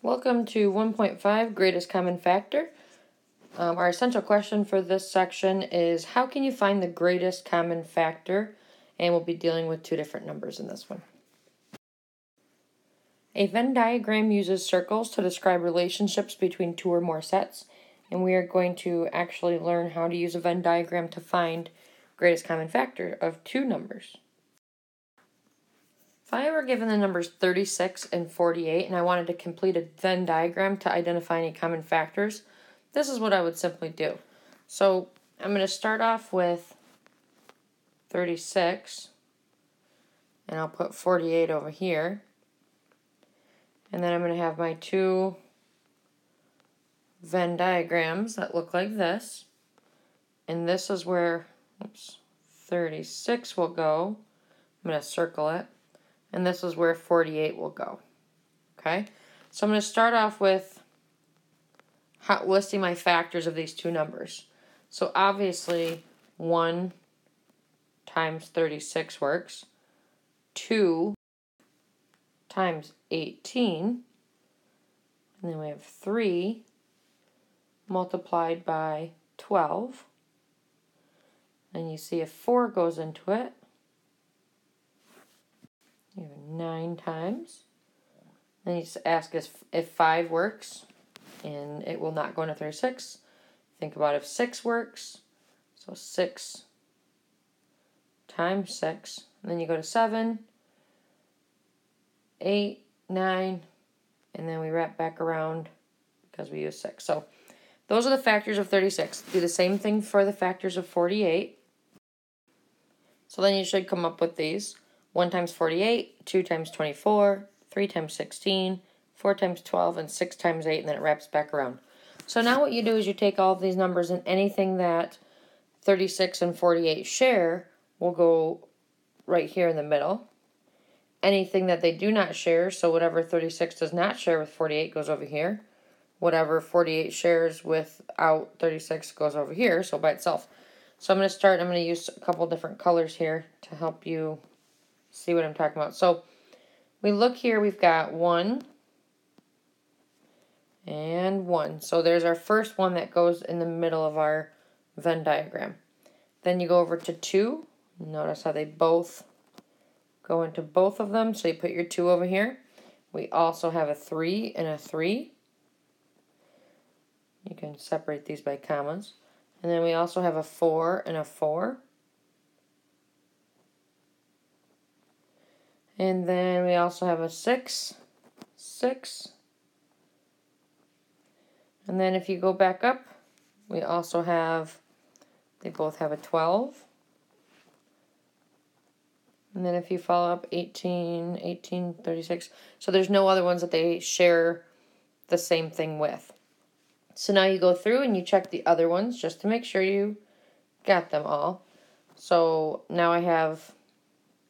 Welcome to 1.5, Greatest Common Factor. Our essential question for this section is, how can you find the greatest common factor? And we'll be dealing with two different numbers in this one. A Venn diagram uses circles to describe relationships between two or more sets. And we are going to actually learn how to use a Venn diagram to find greatest common factor of two numbers. If I were given the numbers 36 and 48 and I wanted to complete a Venn diagram to identify any common factors, this is what I would simply do. So I'm going to start off with 36 and I'll put 48 over here. And then I'm going to have my two Venn diagrams that look like this. And this is where 36 will go. I'm going to circle it. And this is where 48 will go. Okay? So I'm going to start off with listing my factors of these two numbers. So obviously 1 times 36 works. 2 times 18. And then we have 3 multiplied by 12. And you see if 4 goes into it, you have 9 times. Then you just ask us if 5 works, and it will not go into 36. Think about if 6 works. So 6 times 6. And then you go to 7, 8, 9, and then we wrap back around because we use 6. So those are the factors of 36. Do the same thing for the factors of 48. So then you should come up with these. 1 times 48, 2 times 24, 3 times 16, 4 times 12, and 6 times 8, and then it wraps back around. So now what you do is you take all of these numbers, and anything that 36 and 48 share will go right here in the middle. Anything that they do not share, so whatever 36 does not share with 48 goes over here. Whatever 48 shares without 36 goes over here, so by itself. So I'm going to use a couple different colors here to help you see what I'm talking about. So we look here, we've got 1 and 1. So there's our first one that goes in the middle of our Venn diagram. Then you go over to 2. Notice how they both go into both of them. So you put your 2 over here. We also have a 3 and a 3. You can separate these by commas. And then we also have a 4 and a 4. And then we also have a 6, 6. And then if you go back up, we also have, they both have a 12. And then if you follow up, 18, 18, 36. So there's no other ones that they share the same thing with. So now you go through and you check the other ones just to make sure you got them all. So now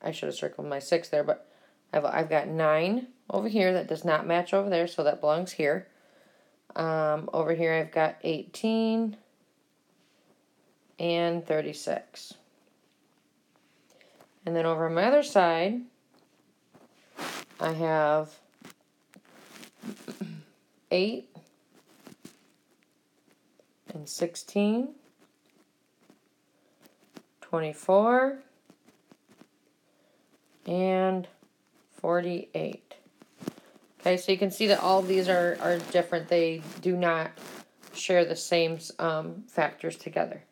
I should have circled my 6 there, but I've got 9 over here that does not match over there, so that belongs here. Over here I've got 18 and 36. And then over on my other side, I have 8 and 16, 24, and 48. Okay, so you can see that all of these are different. They do not share the same factors together.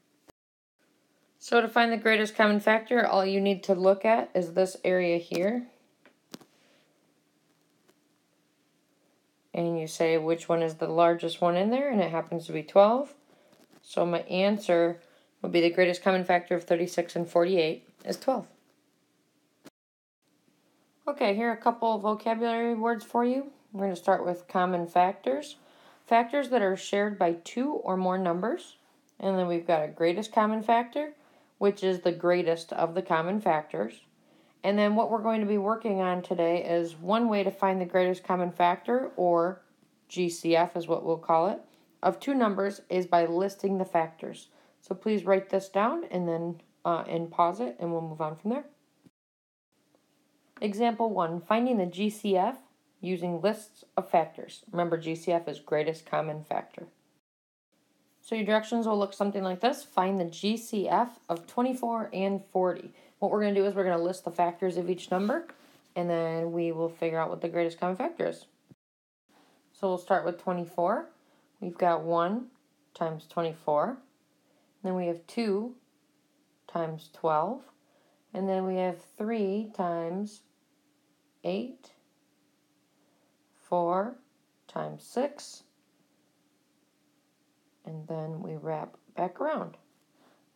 So to find the greatest common factor, all you need to look at is this area here. And you say which one is the largest one in there, and it happens to be 12. So my answer would be the greatest common factor of 36 and 48 is 12. Okay, here are a couple of vocabulary words for you. We're going to start with common factors. Factors that are shared by 2 or more numbers. And then we've got a greatest common factor, which is the greatest of the common factors. And then what we're going to be working on today is one way to find the greatest common factor, or GCF is what we'll call it, of two numbers is by listing the factors. So please write this down and then pause it, and we'll move on from there. Example 1, finding the GCF using lists of factors. Remember, GCF is greatest common factor. So your directions will look something like this. Find the GCF of 24 and 40. What we're going to do is we're going to list the factors of each number, and then we will figure out what the greatest common factor is. So we'll start with 24. We've got 1 times 24. Then we have 2 times 12. And then we have 3 times 8. 4 times 6. And then we wrap back around.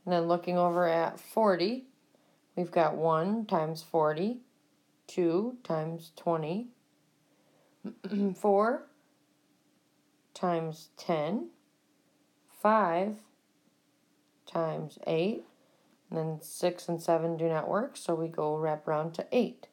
And then looking over at 40, we've got 1 times 40, 2 times 20, 4 times 10, 5 times 8, and then 6 and 7 do not work, so we go wrap around to 8.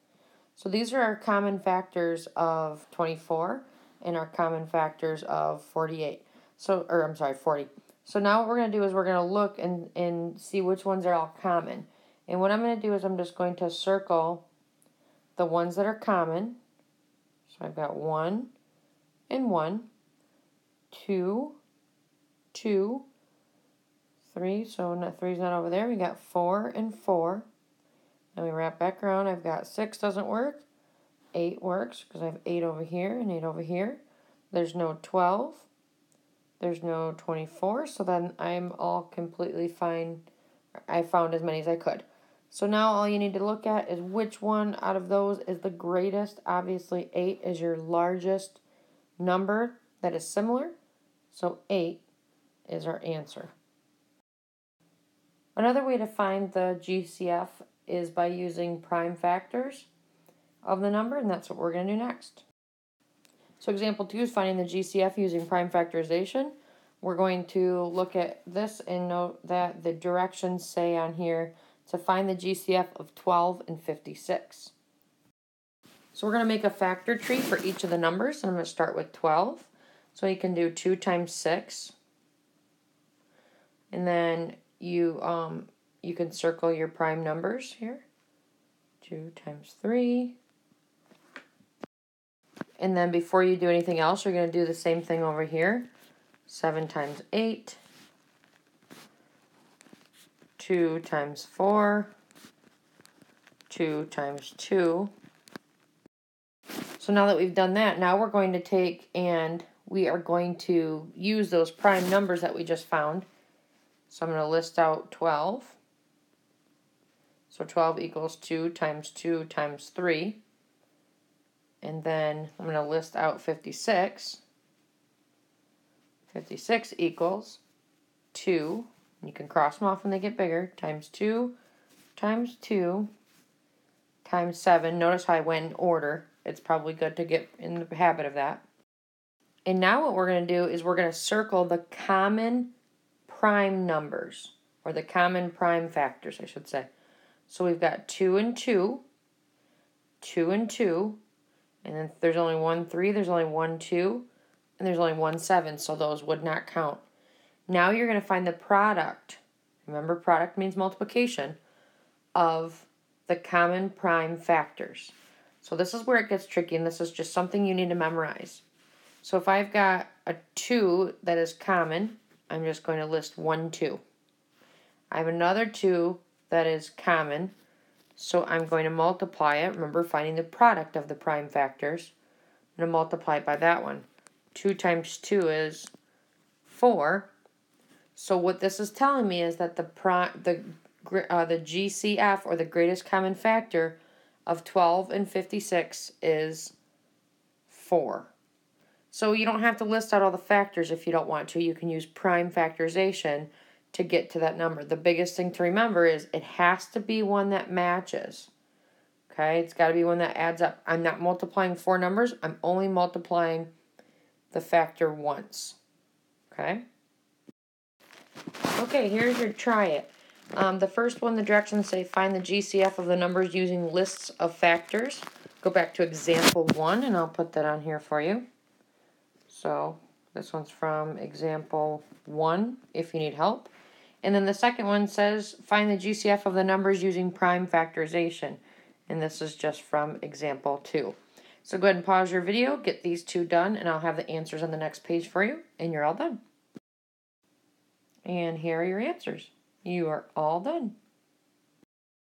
So these are our common factors of 24 and our common factors of 48. 40. So now what we're going to do is we're going to look and see which ones are all common. And what I'm going to do is I'm just going to circle the ones that are common. So I've got 1 and 1, 2, 2, 3, so 3 is not over there. We got 4 and 4. Then we wrap back around. I've got 6 doesn't work. 8 works because I have 8 over here and 8 over here. There's no 12. There's no 24, so then I'm all completely fine. I found as many as I could. So now all you need to look at is which one out of those is the greatest. Obviously, 8 is your largest number that is similar. So 8 is our answer. Another way to find the GCF is by using prime factors of the number, and that's what we're going to do next. So example 2 is finding the GCF using prime factorization. We're going to look at this and note that the directions say on here to find the GCF of 12 and 56. So we're going to make a factor tree for each of the numbers, and I'm going to start with 12. So you can do 2 times 6. And then you can circle your prime numbers here. 2 times 3. And then before you do anything else, you're going to do the same thing over here. 7 times 8. 2 times 4. 2 times 2. So now that we've done that, now we're going to take and we are going to use those prime numbers that we just found. So I'm going to list out 12. So 12 equals 2 times 3. And then I'm going to list out 56. 56 equals 2. You can cross them off when they get bigger. Times 2 times 2 times 7. Notice how I went in order. It's probably good to get in the habit of that. And now what we're going to do is we're going to circle the common prime numbers, or the common prime factors, I should say. So we've got 2 and 2, 2 and 2, and then there's only 1 3, there's only 1 2, and there's only 1 7, so those would not count. Now you're going to find the product. Remember, product means multiplication of the common prime factors. So this is where it gets tricky, and this is just something you need to memorize. So if I've got a 2 that is common, I'm just going to list 1 2. I have another 2 that is common, so I'm going to multiply it. Remember, finding the product of the prime factors. I'm going to multiply it by that one. 2 times 2 is 4. So what this is telling me is that the GCF, or the greatest common factor, of 12 and 56 is 4. So you don't have to list out all the factors if you don't want to. You can use prime factorization to get to that number. The biggest thing to remember is it has to be one that matches. Okay, it's got to be one that adds up. I'm not multiplying 4 numbers. I'm only multiplying the factor once. Okay? Okay, here's your try it. The first one, the directions say find the GCF of the numbers using lists of factors. Go back to example 1, and I'll put that on here for you. So this one's from example 1 if you need help. And then the second one says find the GCF of the numbers using prime factorization. And this is just from example 2. So go ahead and pause your video, get these two done, and I'll have the answers on the next page for you, and you're all done. And here are your answers. You are all done.